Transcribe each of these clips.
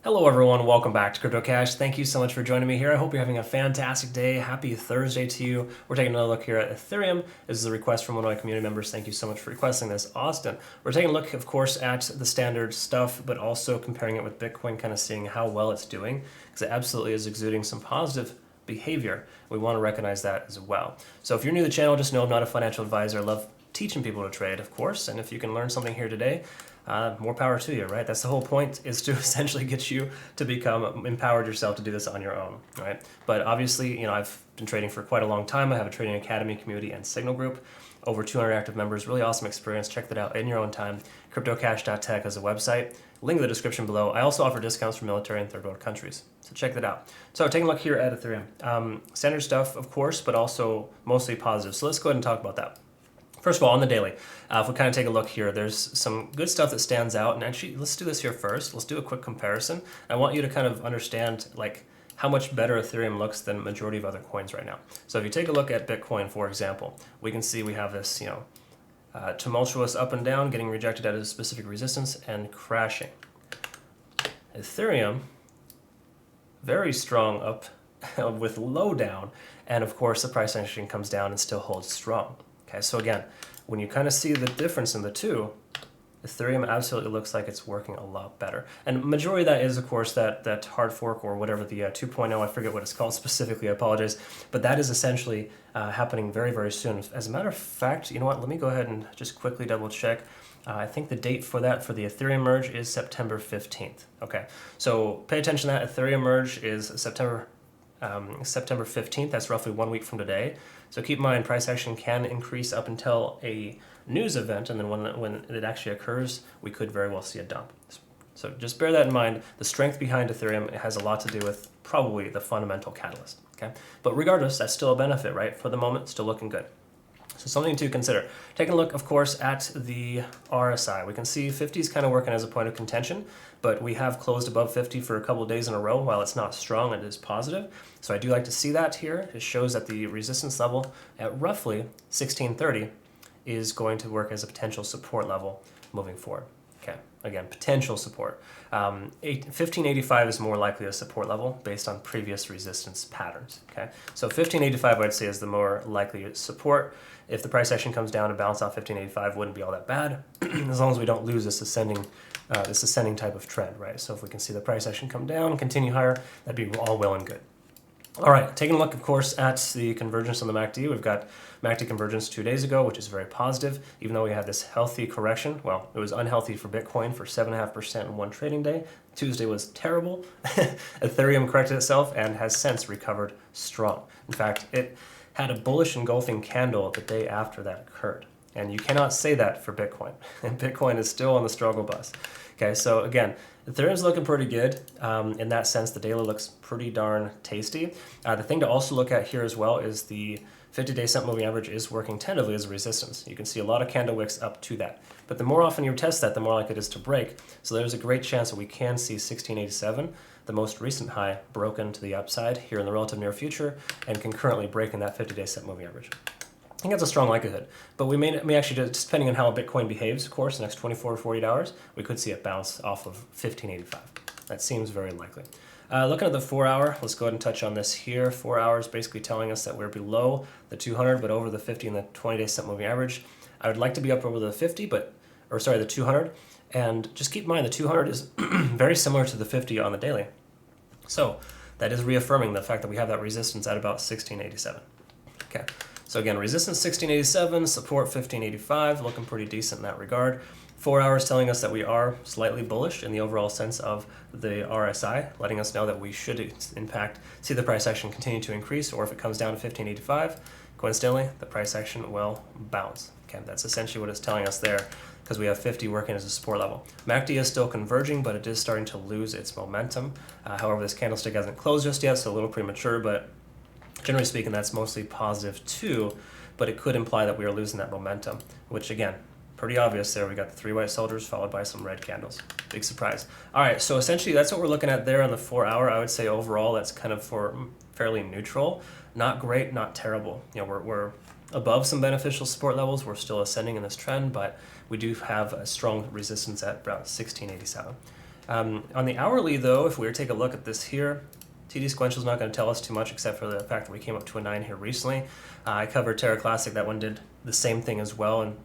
Hello everyone, welcome back to CryptoCache. Thank you so much for joining me here. I hope you're having a fantastic day. Happy Thursday to you. We're taking another look here at Ethereum. This is a request from one of my community members. Thank you so much for requesting this, Austin. We're taking a look, of course, at the standard stuff, but also comparing it with Bitcoin, kind of seeing how well it's doing, because it absolutely is exuding some positive behavior. We want to recognize that as well. So if you're new to the channel, just know I'm not a financial advisor. I love teaching people to trade, of course, and if you can learn something here today, more power to you, right? That's the whole point, is to essentially get you to become empowered yourself to do this on your own, right? But obviously, I've been trading for quite a long time. I have a trading academy, community, and signal group. Over 200 active members, really awesome experience. Check that out in your own time. CryptoCache.tech is a website. Link in the description below. I also offer discounts for military and third world countries, so check that out. So taking a look here at Ethereum. Standard stuff, of course, but also mostly positive. So let's go ahead and talk about that. First of all, on the daily, if we kind of take a look here, there's some good stuff that stands out. And actually, let's do this here first. Let's do a quick comparison. I want you to kind of understand how much better Ethereum looks than majority of other coins right now. So if you take a look at Bitcoin, for example, we can see we have this, tumultuous up and down, getting rejected at a specific resistance and crashing. Ethereum, very strong up with low down. And of course, the price action comes down and still holds strong. Okay, so again, when you kind of see the difference in the two, Ethereum absolutely looks like it's working a lot better. And majority of that is, of course, that hard fork or whatever, the 2.0, I forget what it's called specifically, I apologize. But that is essentially happening very, very soon. As a matter of fact, you know what, let me go ahead and just quickly double check. I think the date for that, for the Ethereum merge, is September 15th. Okay, so pay attention to that. Ethereum merge is September 15th. That's roughly 1 week from today. So keep in mind, price action can increase up until a news event, and then when it actually occurs, we could very well see a dump. So just bear that in mind. The strength behind Ethereum has a lot to do with probably the fundamental catalyst. Okay, but regardless, that's still a benefit, right? For the moment, still looking good. So something to consider. Taking a look, of course, at the RSI. We can see 50 is kind of working as a point of contention, but we have closed above 50 for a couple of days in a row. While it's not strong, it is positive. So I do like to see that here. It shows that the resistance level at roughly 1630 is going to work as a potential support level moving forward. Okay, again, potential support. 1585 is more likely a support level based on previous resistance patterns. Okay, so 1585 I'd say is the more likely support. If the price action comes down and bounce off 1585, wouldn't be all that bad, as long as we don't lose this ascending type of trend, right? So if we can see the price action come down and continue higher, that'd be all well and good. All right, taking a look, of course, at the convergence on the MACD. We've got MACD convergence 2 days ago, which is very positive. Even though we had this healthy correction, well, it was unhealthy for Bitcoin for 7.5% in one trading day. Tuesday was terrible. Ethereum corrected itself and has since recovered strong. In fact, it had a bullish engulfing candle the day after that occurred. And you cannot say that for Bitcoin. And Bitcoin is still on the struggle bus. Okay, so again, Ethereum's looking pretty good. In that sense, the daily looks pretty darn tasty. The thing to also look at here as well is the 50-day simple moving average is working tentatively as a resistance. You can see a lot of candle wicks up to that. But the more often you test that, the more likely it is to break. So there's a great chance that we can see 1687, the most recent high, broken to the upside here in the relative near future, and concurrently breaking that 50-day simple moving average. I think that's a strong likelihood, but we may actually, just depending on how Bitcoin behaves, of course, the next 24 or 48 hours, we could see it bounce off of 1585. That seems very likely. Looking at the 4 hour, let's go ahead and touch on this here. 4 hours basically telling us that we're below the 200, but over the 50 and the 20-day simple moving average. I would like to be up over the 50, the 200, and just keep in mind the 200 is very similar to the 50 on the daily. So that is reaffirming the fact that we have that resistance at about 1687. Okay. So again, resistance 1687, support 1585, looking pretty decent in that regard. 4 hours telling us that we are slightly bullish in the overall sense of the RSI, letting us know that we should, in fact, see the price action continue to increase, or if it comes down to 1585, coincidentally, the price action will bounce. Okay, that's essentially what it's telling us there, because we have 50 working as a support level. MACD is still converging, but it is starting to lose its momentum. However, this candlestick hasn't closed just yet, so a little premature, but generally speaking, that's mostly positive too, but it could imply that we are losing that momentum, which again, pretty obvious there. We got the 3 white soldiers followed by some red candles. Big surprise. All right, so essentially that's what we're looking at there on the 4 hour. I would say overall that's kind of for fairly neutral. Not great, not terrible. We're above some beneficial support levels. We're still ascending in this trend, but we do have a strong resistance at about 1687. On the hourly though, if we were to take a look at this here, TD sequential is not going to tell us too much except for the fact that we came up to a 9 here recently. I covered Terra Classic, that one did the same thing as well, and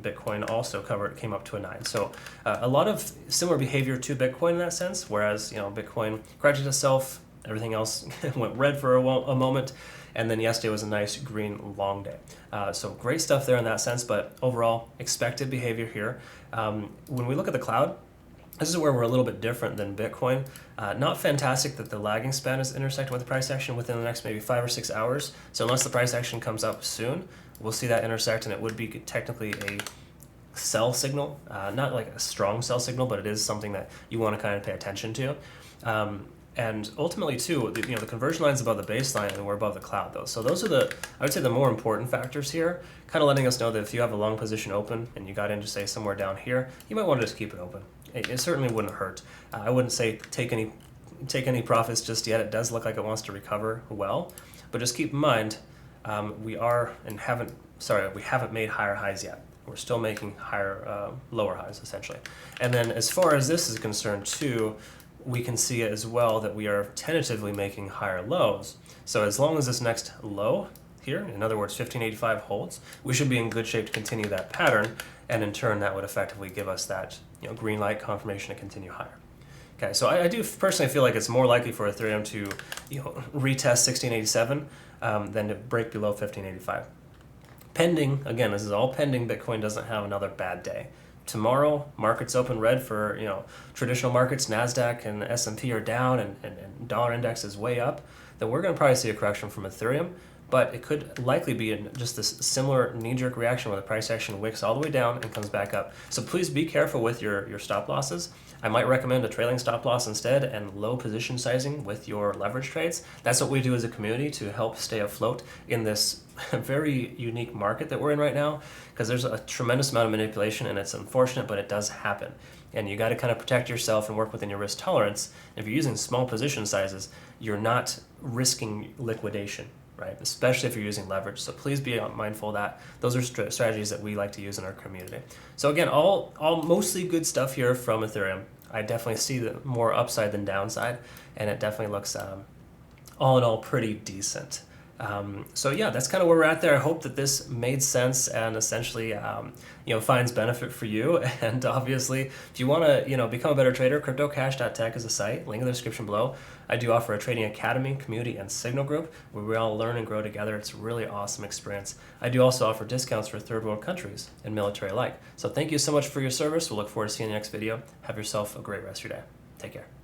Bitcoin also came up to a 9. So a lot of similar behavior to Bitcoin in that sense, whereas Bitcoin corrected itself, everything else went red for a moment, and then yesterday was a nice green long day. So great stuff there in that sense, but overall expected behavior here. When we look at the cloud, this is where we're a little bit different than Bitcoin. Not fantastic that the lagging span is intersecting with the price action within the next maybe 5 or 6 hours. So unless the price action comes up soon, we'll see that intersect, and it would be technically a sell signal. Not like a strong sell signal, but it is something that you want to kind of pay attention to. And ultimately too, the conversion line's above the baseline and we're above the cloud though. So those are I would say the more important factors here, kind of letting us know that if you have a long position open and you got into say somewhere down here, you might want to just keep it open. It certainly wouldn't hurt. I wouldn't say take any profits just yet. It does look like it wants to recover well, but just keep in mind, we haven't made higher highs yet. We're still making lower highs essentially. And then as far as this is concerned too, we can see as well that we are tentatively making higher lows. So as long as this next low here, in other words 1585 holds, we should be in good shape to continue that pattern, and in turn that would effectively give us that green light confirmation to continue higher. Okay, so I do personally feel like it's more likely for Ethereum to retest 1687 than to break below 1585. Pending, again, this is all pending Bitcoin doesn't have another bad day. Tomorrow, markets open red for traditional markets, NASDAQ and S&P are down, and dollar index is way up, then we're going to probably see a correction from Ethereum, but it could likely be just this similar knee-jerk reaction where the price action wicks all the way down and comes back up. So please be careful with your stop losses. I might recommend a trailing stop loss instead and low position sizing with your leverage trades. That's what we do as a community to help stay afloat in this very unique market that we're in right now, because there's a tremendous amount of manipulation and it's unfortunate, but it does happen. And you got to kind of protect yourself and work within your risk tolerance. If you're using small position sizes, you're not risking liquidation, right? Especially if you're using leverage. So please be mindful of that. Those are strategies that we like to use in our community. So again, all mostly good stuff here from Ethereum. I definitely see the more upside than downside, and it definitely looks all in all pretty decent. So yeah, that's kind of where we're at there. I hope that this made sense and essentially finds benefit for you. And obviously, if you want to become a better trader, CryptoCache.tech is a site, link in the description below. I do offer a trading academy, community, and signal group where we all learn and grow together. It's a really awesome experience. I do also offer discounts for third world countries and military alike. So thank you so much for your service. We'll look forward to seeing you in the next video. Have yourself a great rest of your day. Take care.